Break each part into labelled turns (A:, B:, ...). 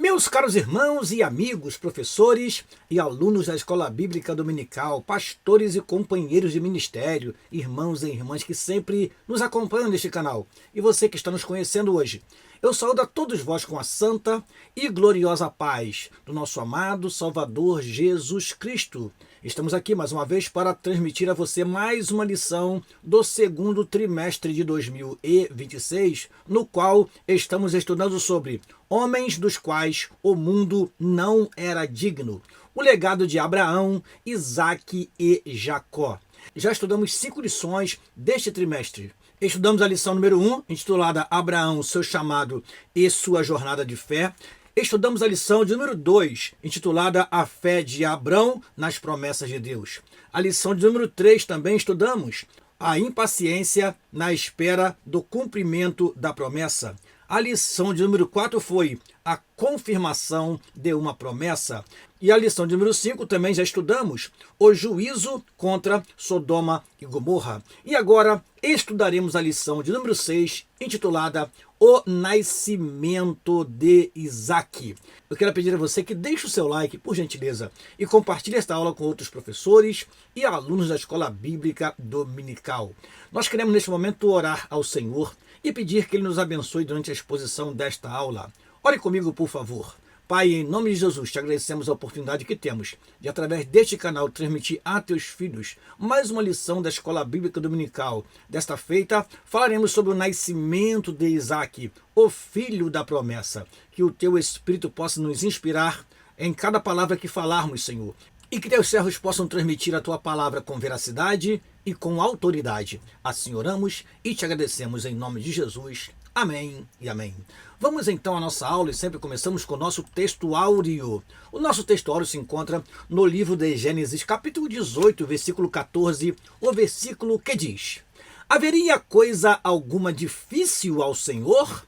A: Meus caros irmãos e amigos, professores e alunos da Escola Bíblica Dominical, pastores e companheiros de ministério, irmãos e irmãs que sempre nos acompanham neste canal, e você que está nos conhecendo hoje, eu saúdo a todos vós com a santa e gloriosa paz do nosso amado Salvador Jesus Cristo. Estamos aqui mais uma vez para transmitir a você mais uma lição do segundo trimestre de 2026, no qual estamos estudando sobre homens dos quais o mundo não era digno. O legado de Abraão, Isaque e Jacó. Já estudamos 5 lições deste trimestre. Estudamos a lição número 1, intitulada Abraão, seu chamado e sua jornada de fé. Estudamos a lição de número 2, intitulada A Fé de Abrão nas Promessas de Deus. A lição de número 3 também estudamos a impaciência na espera do cumprimento da promessa. A lição de número 4 foi a confirmação de uma promessa. E a lição de número 5 também já estudamos o juízo contra Sodoma e Gomorra. E agora estudaremos a lição de número 6, intitulada O Nascimento de Isaque. Eu quero pedir a você que deixe o seu like, por gentileza, e compartilhe esta aula com outros professores e alunos da Escola Bíblica Dominical. Nós queremos neste momento orar ao Senhor e pedir que Ele nos abençoe durante a exposição desta aula. Ore comigo, por favor. Pai, em nome de Jesus, te agradecemos a oportunidade que temos de, através deste canal, transmitir a teus filhos mais uma lição da Escola Bíblica Dominical. Desta feita, falaremos sobre o nascimento de Isaque, o filho da promessa. Que o teu Espírito possa nos inspirar em cada palavra que falarmos, Senhor. E que teus servos possam transmitir a tua palavra com veracidade e com autoridade. Assim oramos e te agradecemos em nome de Jesus. Amém e amém. Vamos então à nossa aula e sempre começamos com o nosso texto áureo. O nosso texto áureo se encontra no livro de Gênesis, capítulo 18, versículo 14, o versículo que diz: Haveria coisa alguma difícil ao Senhor?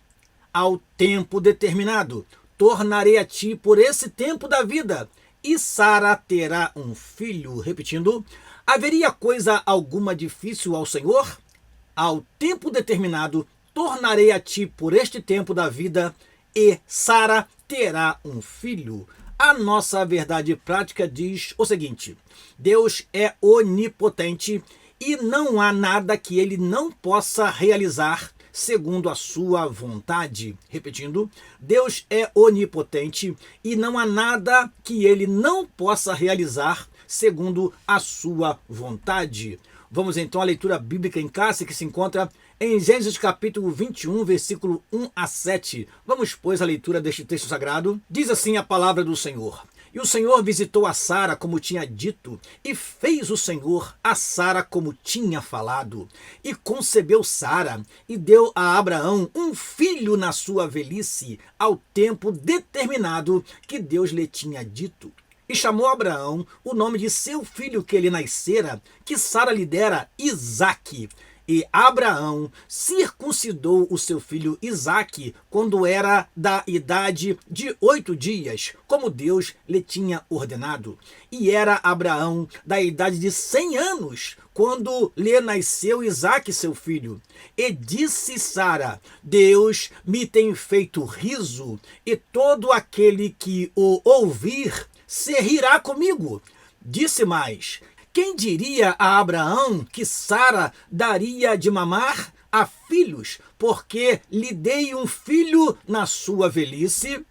A: Ao tempo determinado, tornarei a ti por esse tempo da vida, e Sara terá um filho. Repetindo, haveria coisa alguma difícil ao Senhor? Ao tempo determinado, tornarei a ti por este tempo da vida, e Sara terá um filho. A nossa verdade prática diz o seguinte: Deus é onipotente e não há nada que ele não possa realizar segundo a sua vontade. Repetindo, Deus é onipotente e não há nada que ele não possa realizar segundo a sua vontade. Vamos então à leitura bíblica em classe que se encontra em Gênesis capítulo 21, versículo 1 a 7. Vamos, pois, à leitura deste texto sagrado. Diz assim a palavra do Senhor: E o Senhor visitou a Sara como tinha dito, e fez o Senhor a Sara como tinha falado. E concebeu Sara, e deu a Abraão um filho na sua velhice, ao tempo determinado que Deus lhe tinha dito. E chamou Abraão o nome de seu filho que lhe nascera, que Sara lhe dera, Isaque. E Abraão circuncidou o seu filho Isaque quando era da idade de 8 dias, como Deus lhe tinha ordenado. E era Abraão da idade de 100 anos, quando lhe nasceu Isaque, seu filho. E disse Sara: Deus me tem feito riso, e todo aquele que o ouvir se rirá comigo. Disse mais: Quem diria a Abraão que Sara daria de mamar a filhos, porque lhe dei um filho na sua velhice?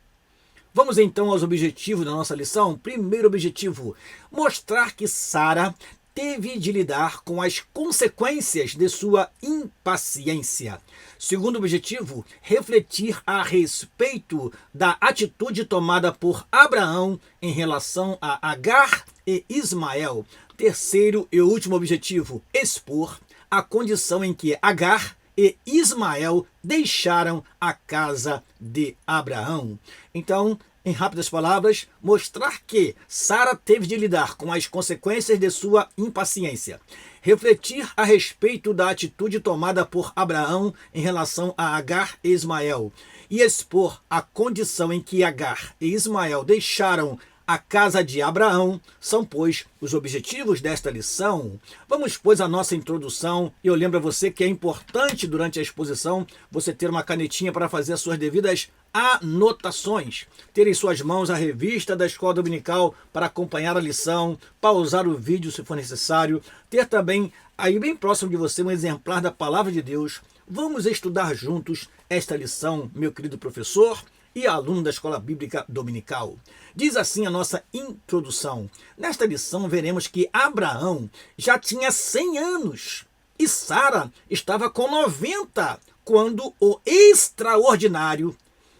A: Vamos então aos objetivos da nossa lição. Primeiro objetivo: mostrar que Sara teve de lidar com as consequências de sua impaciência. Segundo objetivo, refletir a respeito da atitude tomada por Abraão em relação a Agar e Ismael. Terceiro e último objetivo, expor a condição em que Agar e Ismael deixaram a casa de Abraão. Então, em rápidas palavras, mostrar que Sara teve de lidar com as consequências de sua impaciência. Refletir a respeito da atitude tomada por Abraão em relação a Agar e Ismael. E expor a condição em que Agar e Ismael deixaram a casa de Abraão são, pois, os objetivos desta lição. Vamos, pois, à nossa introdução. E eu lembro a você que é importante, durante a exposição, você ter uma canetinha para fazer as suas devidas anotações. Ter em suas mãos a revista da Escola Dominical para acompanhar a lição, pausar o vídeo se for necessário. Ter também, aí bem próximo de você, um exemplar da Palavra de Deus. Vamos estudar juntos esta lição, meu querido professor e aluno da Escola Bíblica Dominical. Diz assim a nossa introdução. Nesta lição veremos que Abraão já tinha 100 anos e Sara estava com 90 quando o extraordinário,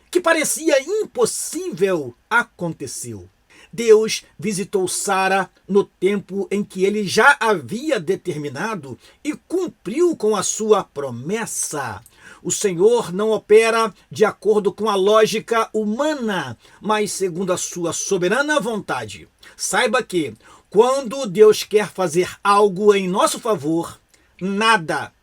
A: que parecia impossível, aconteceu. Deus visitou Sara no tempo em que ele já havia determinado e cumpriu com a sua promessa. O Senhor não opera de acordo com a lógica humana, mas segundo a sua soberana vontade. Saiba que, quando Deus quer fazer algo em nosso favor, nada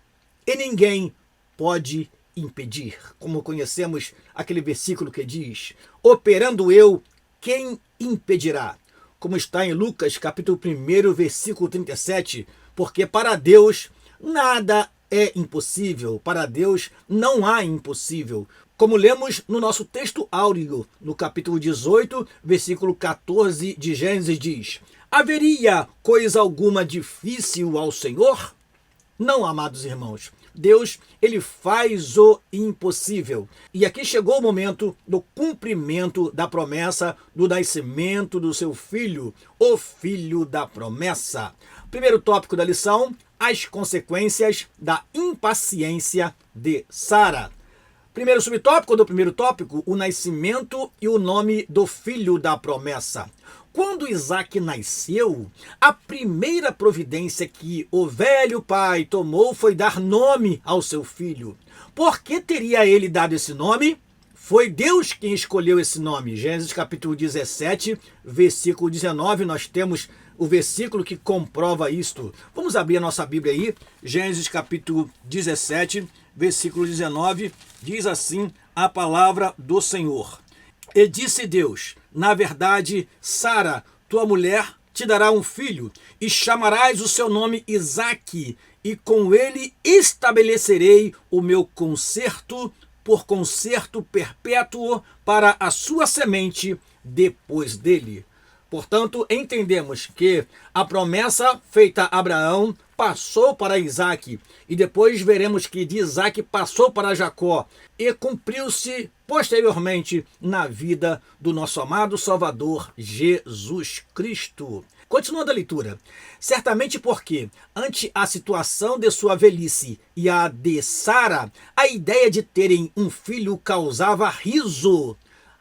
A: e ninguém pode impedir. Como conhecemos aquele versículo que diz: operando eu, quem impedirá? Como está em Lucas, capítulo 1, versículo 37, porque para Deus nada é impossível, para Deus não há impossível. Como lemos no nosso texto áureo, no capítulo 18, versículo 14 de Gênesis, diz: haveria coisa alguma difícil ao Senhor? Não, amados irmãos. Deus, ele faz o impossível. E aqui chegou o momento do cumprimento da promessa do nascimento do seu filho, o filho da promessa. Primeiro tópico da lição: as consequências da impaciência de Sara. Primeiro subtópico do primeiro tópico: o nascimento e o nome do filho da promessa. Quando Isaac nasceu, a primeira providência que o velho pai tomou foi dar nome ao seu filho. Por que teria ele dado esse nome? Foi Deus quem escolheu esse nome. Gênesis capítulo 17, versículo 19, nós temos o versículo que comprova isto. Vamos abrir a nossa Bíblia aí. Gênesis capítulo 17, versículo 19, diz assim a palavra do Senhor. E disse Deus: na verdade, Sara, tua mulher, te dará um filho, e chamarás o seu nome Isaque, e com ele estabelecerei o meu concerto por concerto perpétuo para a sua semente depois dele. Portanto, entendemos que a promessa feita a Abraão passou para Isaque, e depois veremos que de Isaque passou para Jacó, e cumpriu-se posteriormente na vida do nosso amado Salvador Jesus Cristo. Continuando a leitura. Certamente porque, ante a situação de sua velhice e a de Sara, a ideia de terem um filho causava riso.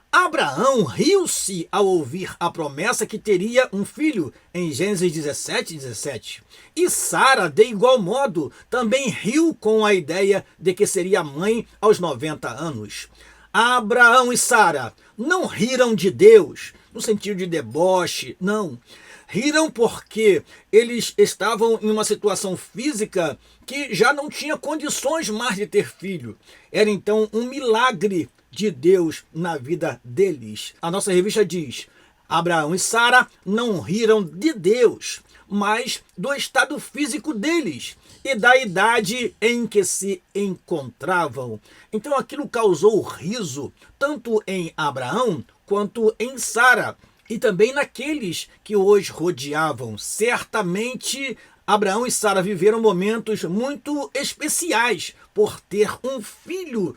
A: Abraão riu-se ao ouvir a promessa que teria um filho, em Gênesis 17. E Sara, de igual modo, também riu com a ideia de que seria mãe aos 90 anos. Abraão e Sara não riram de Deus, no sentido de deboche, não. Riram porque eles estavam em uma situação física que já não tinha condições mais de ter filho. Era então um milagre de Deus na vida deles. A nossa revista diz: Abraão e Sara não riram de Deus, mas do estado físico deles e da idade em que se encontravam. Então aquilo causou riso tanto em Abraão quanto em Sara, e também naqueles que os rodeavam. Certamente Abraão e Sara viveram momentos muito especiais por ter um filho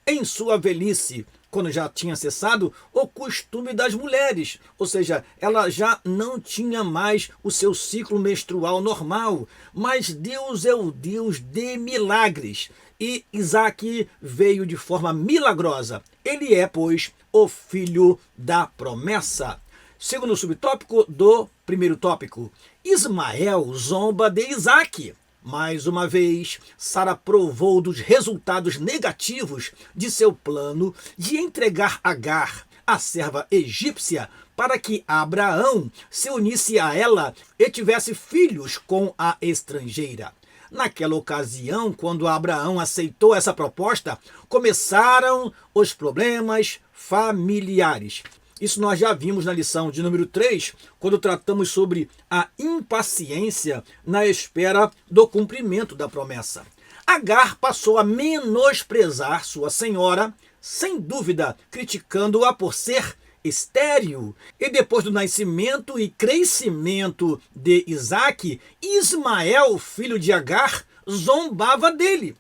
A: em sua velhice, quando já tinha cessado o costume das mulheres, ou seja, ela já não tinha mais o seu ciclo menstrual normal. Mas Deus é o Deus de milagres, e Isaque veio de forma milagrosa. Ele é, pois, o filho da promessa. Segundo subtópico do primeiro tópico: Ismael zomba de Isaque. Mais uma vez, Sara provou dos resultados negativos de seu plano de entregar Agar, a serva egípcia, para que Abraão se unisse a ela e tivesse filhos com a estrangeira. Naquela ocasião, quando Abraão aceitou essa proposta, começaram os problemas familiares. Isso nós já vimos na lição de número 3, quando tratamos sobre a impaciência na espera do cumprimento da promessa. Agar passou a menosprezar sua senhora, sem dúvida criticando-a por ser estéril. E depois do nascimento e crescimento de Isaque, Ismael, filho de Agar, zombava dele.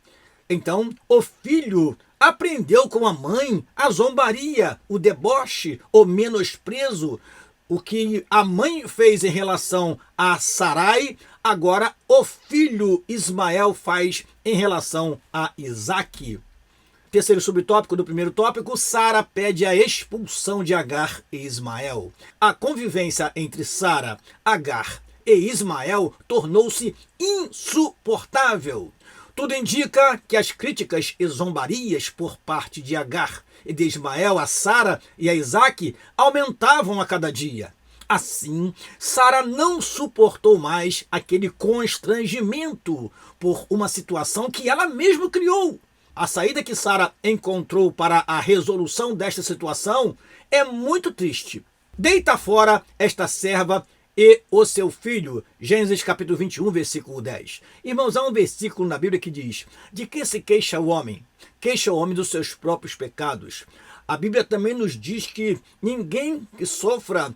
A: Então, o filho aprendeu com a mãe a zombaria, o deboche, o menosprezo. O que a mãe fez em relação a Sarai, agora o filho Ismael faz em relação a Isaque. Terceiro subtópico do primeiro tópico, Sara pede a expulsão de Agar e Ismael. A convivência entre Sara, Agar e Ismael tornou-se insuportável. Tudo indica que as críticas e zombarias por parte de Agar e de Ismael a Sara e a Isaque aumentavam a cada dia. Assim, Sara não suportou mais aquele constrangimento por uma situação que ela mesma criou. A saída que Sara encontrou para a resolução desta situação é muito triste. Deita fora esta serva e o seu filho. Gênesis capítulo 21, versículo 10. Irmãos, há um versículo na Bíblia que diz: de que se queixa o homem? Queixa o homem dos seus próprios pecados. A Bíblia também nos diz que ninguém que sofra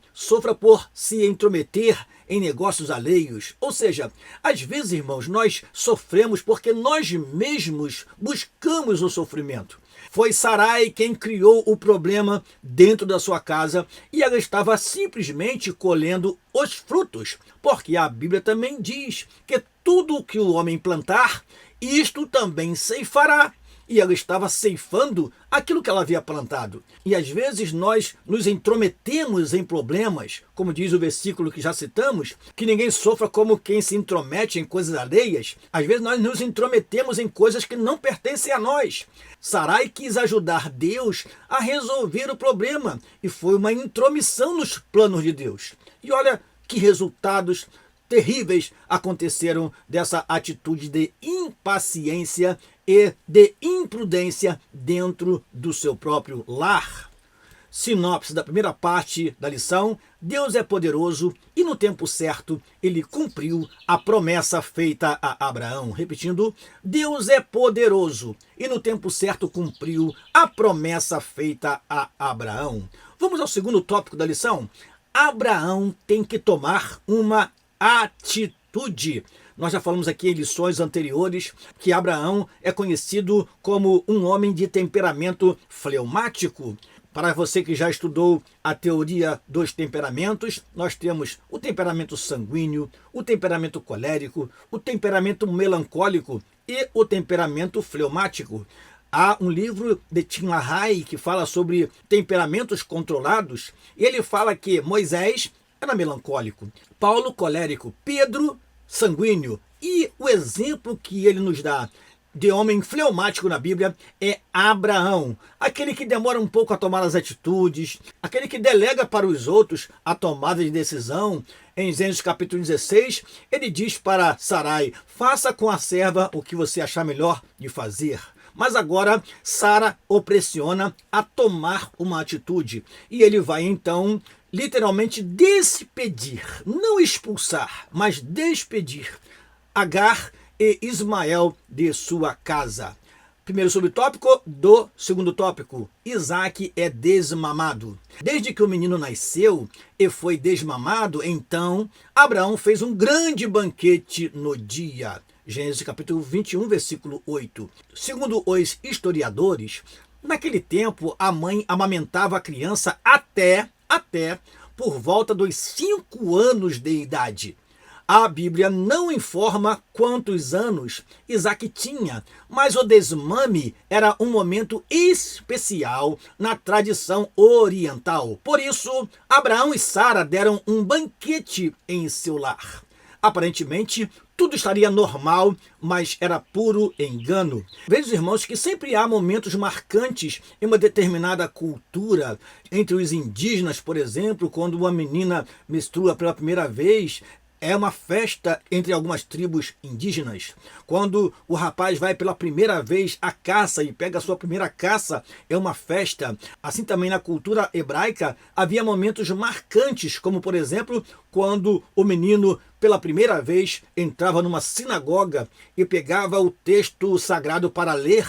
A: por se intrometer em negócios alheios. Ou seja, às vezes, irmãos, nós sofremos porque nós mesmos buscamos o sofrimento. Foi Sarai quem criou o problema dentro da sua casa e ela estava simplesmente colhendo os frutos, porque a Bíblia também diz que tudo o que o homem plantar, isto também ceifará. E ela estava ceifando aquilo que ela havia plantado. E às vezes nós nos intrometemos em problemas, como diz o versículo que já citamos, que ninguém sofra como quem se intromete em coisas alheias. Às vezes nós nos intrometemos em coisas que não pertencem a nós. Sarai quis ajudar Deus a resolver o problema e foi uma intromissão nos planos de Deus. E olha que resultados terríveis aconteceram dessa atitude de impaciência e de imprudência dentro do seu próprio lar. Sinopse da primeira parte da lição: Deus é poderoso e no tempo certo ele cumpriu a promessa feita a Abraão. Repetindo, Deus é poderoso e no tempo certo cumpriu a promessa feita a Abraão. Vamos ao segundo tópico da lição. Abraão tem que tomar uma atitude. Nós já falamos aqui em lições anteriores que Abraão é conhecido como um homem de temperamento fleumático. Para você que já estudou a teoria dos temperamentos, nós temos o temperamento sanguíneo, o temperamento colérico, o temperamento melancólico e o temperamento fleumático. Há um livro de Tim LaHaye que fala sobre temperamentos controlados e ele fala que Moisés era melancólico, Paulo colérico, Pedro sanguíneo. E o exemplo que ele nos dá de homem fleumático na Bíblia é Abraão, aquele que demora um pouco a tomar as atitudes, aquele que delega para os outros a tomada de decisão. Em Gênesis capítulo 16, ele diz para Sarai: faça com a serva o que você achar melhor de fazer. Mas agora Sara o pressiona a tomar uma atitude e ele vai então literalmente despedir, não expulsar, mas despedir Agar e Ismael de sua casa. Primeiro subtópico do segundo tópico: Isaque é desmamado. Desde que o menino nasceu e foi desmamado, então Abraão fez um grande banquete no dia. Gênesis capítulo 21, versículo 8. Segundo os historiadores, naquele tempo a mãe amamentava a criança até por volta dos 5 anos de idade. A Bíblia não informa quantos anos Isaque tinha, mas o desmame era um momento especial na tradição oriental. Por isso, Abraão e Sara deram um banquete em seu lar. Aparentemente, tudo estaria normal, mas era puro engano. Veja, irmãos, que sempre há momentos marcantes em uma determinada cultura. Entre os indígenas, por exemplo, quando uma menina menstrua pela primeira vez, é uma festa entre algumas tribos indígenas. Quando o rapaz vai pela primeira vez à caça e pega a sua primeira caça, é uma festa. Assim também na cultura hebraica havia momentos marcantes, como por exemplo, quando o menino pela primeira vez entrava numa sinagoga e pegava o texto sagrado para ler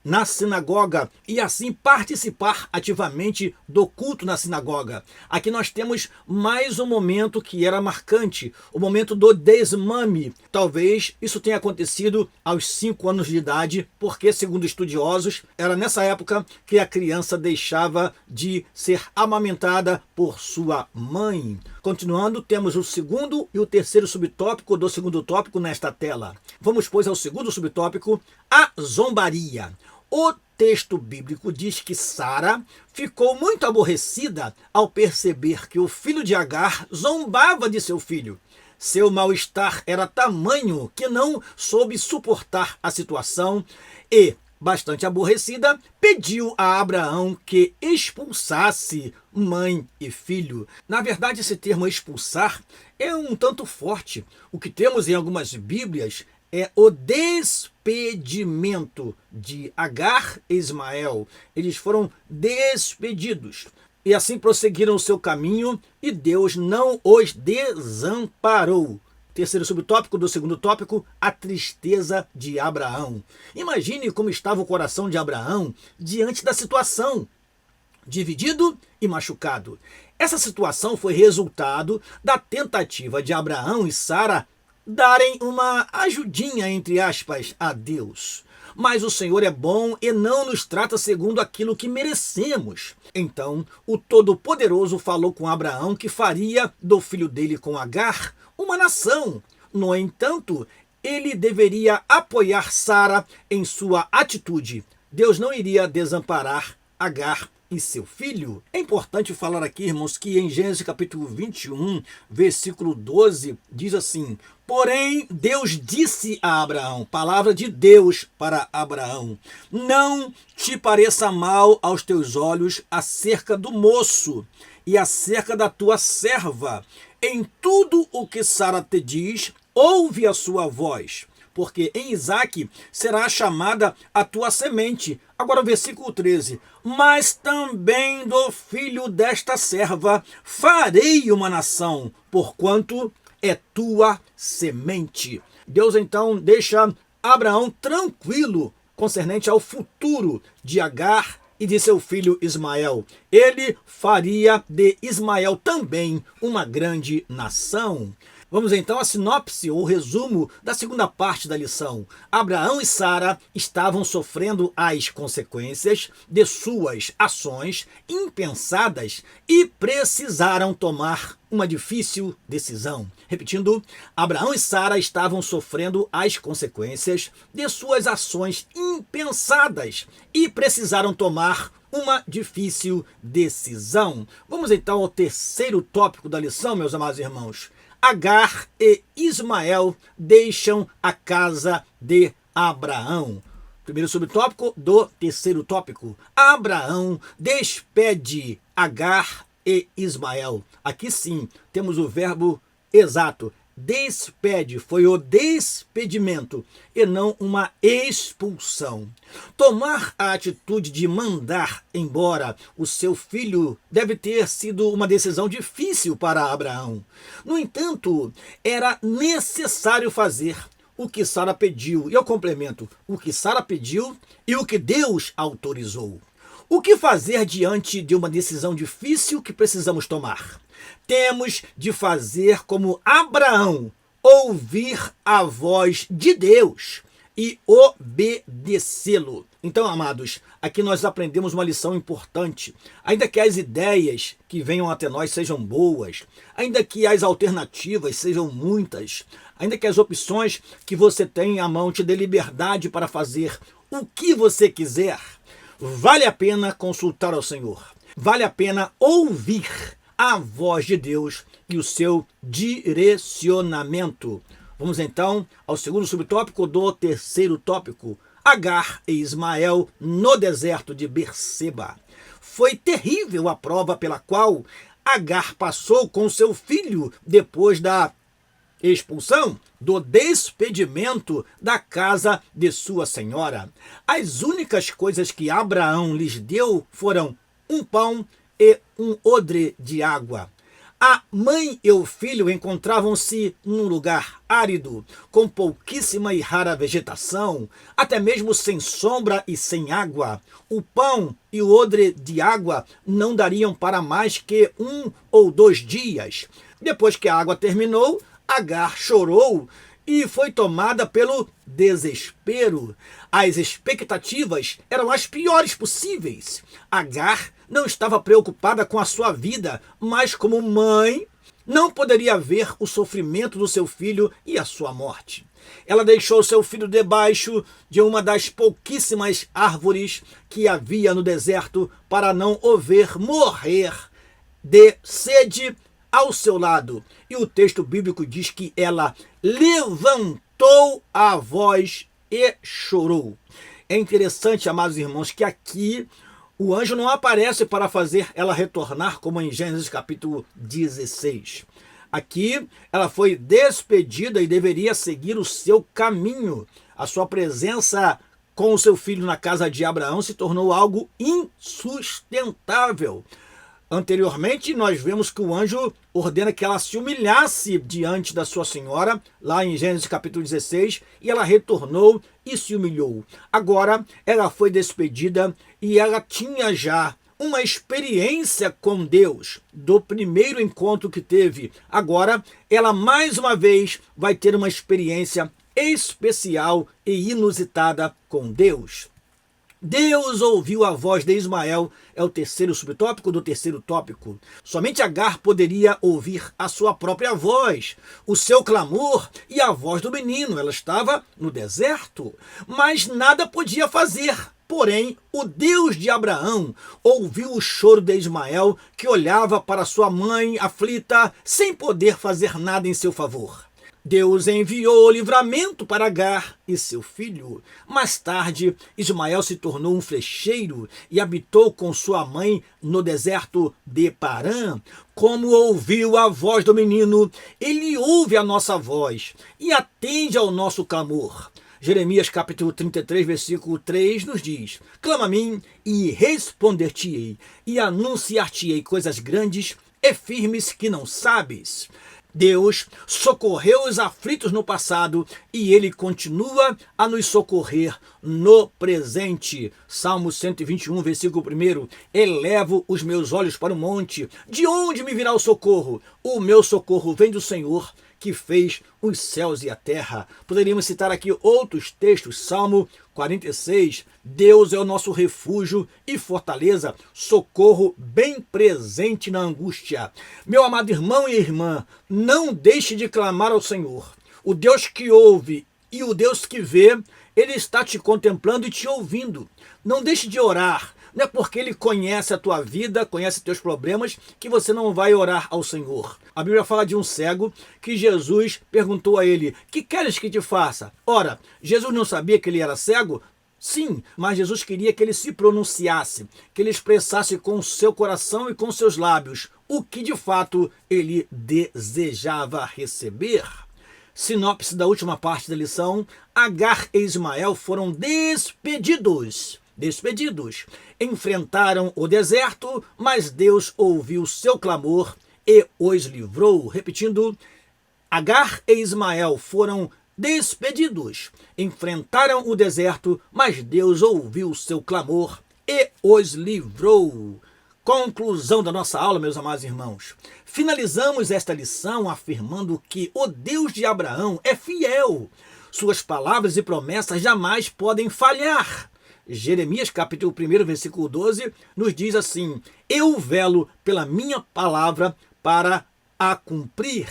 A: na sinagoga e assim participar ativamente do culto na sinagoga. Aqui nós temos mais um momento que era marcante, o momento do desmame. Talvez isso tenha acontecido aos 5 anos de idade, porque, segundo estudiosos, era nessa época que a criança deixava de ser amamentada por sua mãe. Continuando, temos o segundo e o terceiro subtópico do segundo tópico nesta tela. Vamos, pois, ao segundo subtópico, a zombaria. O texto bíblico diz que Sara ficou muito aborrecida ao perceber que o filho de Agar zombava de seu filho. Seu mal-estar era tamanho que não soube suportar a situação e, bastante aborrecida, pediu a Abraão que expulsasse mãe e filho. Na verdade, esse termo expulsar é um tanto forte. O que temos em algumas Bíblias é o despedimento de Agar e Ismael. Eles foram despedidos e assim prosseguiram o seu caminho e Deus não os desamparou. Terceiro subtópico do segundo tópico, a tristeza de Abraão. Imagine como estava o coração de Abraão diante da situação, dividido e machucado. Essa situação foi resultado da tentativa de Abraão e Sara darem uma ajudinha, entre aspas, a Deus. Mas o Senhor é bom e não nos trata segundo aquilo que merecemos. Então, o Todo-Poderoso falou com Abraão que faria do filho dele com Agar uma nação. No entanto, ele deveria apoiar Sara em sua atitude. Deus não iria desamparar Agar e seu filho. É importante falar aqui, irmãos, que em Gênesis capítulo 21, versículo 12, diz assim: porém, Deus disse a Abraão, palavra de Deus para Abraão, não te pareça mal aos teus olhos acerca do moço e acerca da tua serva. Em tudo o que Sara te diz, ouve a sua voz, porque em Isaque será chamada a tua semente. Agora o versículo 13. Mas também do filho desta serva farei uma nação, porquanto é tua semente. Deus então deixa Abraão tranquilo concernente ao futuro de Agar e de seu filho Ismael. Ele faria de Ismael também uma grande nação. Vamos então à sinopse ou resumo da segunda parte da lição. Abraão e Sara estavam sofrendo as consequências de suas ações impensadas e precisaram tomar uma difícil decisão. Repetindo, Abraão e Sara estavam sofrendo as consequências de suas ações impensadas e precisaram tomar uma difícil decisão. Vamos então ao terceiro tópico da lição, meus amados irmãos. Agar e Ismael deixam a casa de Abraão. Primeiro subtópico do terceiro tópico. Abraão despede Agar e Ismael. Aqui sim temos o verbo exato. Despede, foi o despedimento e não uma expulsão. Tomar a atitude de mandar embora o seu filho deve ter sido uma decisão difícil para Abraão. No entanto, era necessário fazer o que Sara pediu. E eu complemento, o que Sara pediu e o que Deus autorizou. O que fazer diante de uma decisão difícil que precisamos tomar? Temos de fazer como Abraão, ouvir a voz de Deus e obedecê-lo. Então, amados, aqui nós aprendemos uma lição importante. Ainda que as ideias que venham até nós sejam boas, ainda que as alternativas sejam muitas, ainda que as opções que você tem à mão te dê liberdade para fazer o que você quiser, vale a pena consultar ao Senhor. Vale a pena ouvir a voz de Deus e o seu direcionamento. Vamos então ao segundo subtópico do terceiro tópico. Agar e Ismael no deserto de Berseba. Foi terrível a prova pela qual Agar passou com seu filho depois da expulsão, do despedimento da casa de sua senhora. As únicas coisas que Abraão lhes deu foram um pão e um odre de água. A mãe e o filho encontravam-se num lugar árido, com pouquíssima e rara vegetação, até mesmo sem sombra e sem água. O pão e o odre de água não dariam para mais que 1 ou 2 dias. Depois que a água terminou, Agar chorou e foi tomada pelo desespero. As expectativas eram as piores possíveis. Agar não estava preocupada com a sua vida, mas como mãe, não poderia ver o sofrimento do seu filho e a sua morte. Ela deixou seu filho debaixo de uma das pouquíssimas árvores que havia no deserto para não o ver morrer de sede ao seu lado. E o texto bíblico diz que ela levantou a voz e chorou. É interessante, amados irmãos, que aqui o anjo não aparece para fazer ela retornar, como em Gênesis capítulo 16. Aqui ela foi despedida e deveria seguir o seu caminho. A sua presença com o seu filho na casa de Abraão se tornou algo insustentável. Anteriormente, nós vemos que o anjo ordena que ela se humilhasse diante da sua senhora, lá em Gênesis capítulo 16, e ela retornou e se humilhou. Agora, ela foi despedida e ela tinha já uma experiência com Deus do primeiro encontro que teve. Agora, ela mais uma vez vai ter uma experiência especial e inusitada com Deus. Deus ouviu a voz de Ismael, é o terceiro subtópico do terceiro tópico. Somente Agar poderia ouvir a sua própria voz, o seu clamor e a voz do menino. Ela estava no deserto, mas nada podia fazer. Porém, o Deus de Abraão ouviu o choro de Ismael, que olhava para sua mãe aflita, sem poder fazer nada em seu favor. Deus enviou livramento para Agar e seu filho. Mais tarde, Ismael se tornou um flecheiro e habitou com sua mãe no deserto de Parã. Como ouviu a voz do menino, ele ouve a nossa voz e atende ao nosso clamor. Jeremias capítulo 33, versículo 3 nos diz: clama a mim e responder-te-ei, e anunciar-te-ei coisas grandes e firmes que não sabes. Deus socorreu os aflitos no passado e ele continua a nos socorrer no presente. Salmo 121, versículo 1. Elevo os meus olhos para o monte. De onde me virá o socorro? O meu socorro vem do Senhor, que fez os céus e a terra. Poderíamos citar aqui outros textos. Salmo 46. Deus é o nosso refúgio e fortaleza, socorro bem presente na angústia. Meu amado irmão e irmã, não deixe de clamar ao Senhor. O Deus que ouve e o Deus que vê, ele está te contemplando e te ouvindo. Não deixe de orar. Não é porque ele conhece a tua vida, conhece teus problemas, que você não vai orar ao Senhor. A Bíblia fala de um cego que Jesus perguntou a ele: que queres que te faça? Ora, Jesus não sabia que ele era cego? Sim, mas Jesus queria que ele se pronunciasse, que ele expressasse com o seu coração e com seus lábios o que de fato ele desejava receber. Sinopse da última parte da lição: Agar e Ismael foram despedidos. Enfrentaram o deserto, mas Deus ouviu seu clamor e os livrou. Repetindo, Agar e Ismael foram despedidos. Enfrentaram o deserto, mas Deus ouviu seu clamor e os livrou. Conclusão da nossa aula, meus amados irmãos. Finalizamos esta lição afirmando que o Deus de Abraão é fiel. Suas palavras e promessas jamais podem falhar. Jeremias capítulo 1, versículo 12, nos diz assim: eu velo pela minha palavra para a cumprir.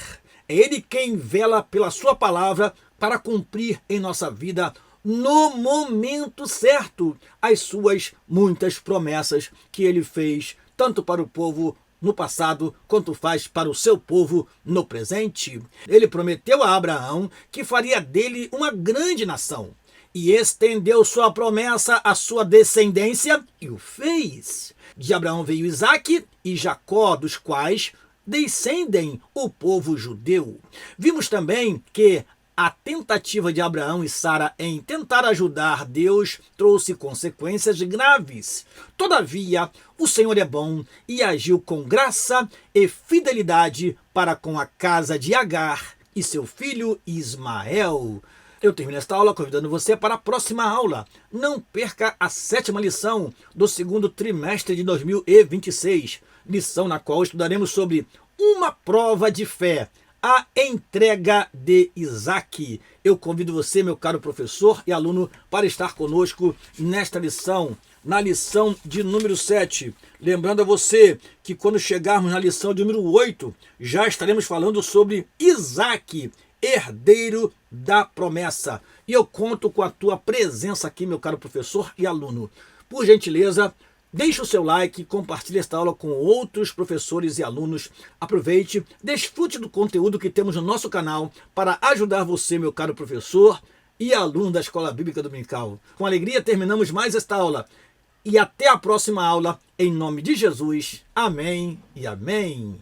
A: É ele quem vela pela sua palavra para cumprir em nossa vida no momento certo as suas muitas promessas que ele fez tanto para o povo no passado quanto faz para o seu povo no presente. Ele prometeu a Abraão que faria dele uma grande nação e estendeu sua promessa à sua descendência e o fez. De Abraão veio Isaque e Jacó, dos quais descendem o povo judeu. Vimos também que a tentativa de Abraão e Sara em tentar ajudar Deus trouxe consequências graves. Todavia, o Senhor é bom e agiu com graça e fidelidade para com a casa de Agar e seu filho Ismael. Eu termino esta aula convidando você para a próxima aula. Não perca a 7ª lição do segundo trimestre de 2026, lição na qual estudaremos sobre uma prova de fé, a entrega de Isaque. Eu convido você, meu caro professor e aluno, para estar conosco nesta lição, na lição de número 7. Lembrando a você que quando chegarmos na lição de número 8, já estaremos falando sobre Isaque, herdeiro da promessa. E eu conto com a tua presença aqui, meu caro professor e aluno. Por gentileza, deixe o seu like, compartilhe esta aula com outros professores e alunos. Aproveite, desfrute do conteúdo que temos no nosso canal para ajudar você, meu caro professor e aluno da Escola Bíblica Dominical. Com alegria terminamos mais esta aula. E até a próxima aula, em nome de Jesus. Amém e amém.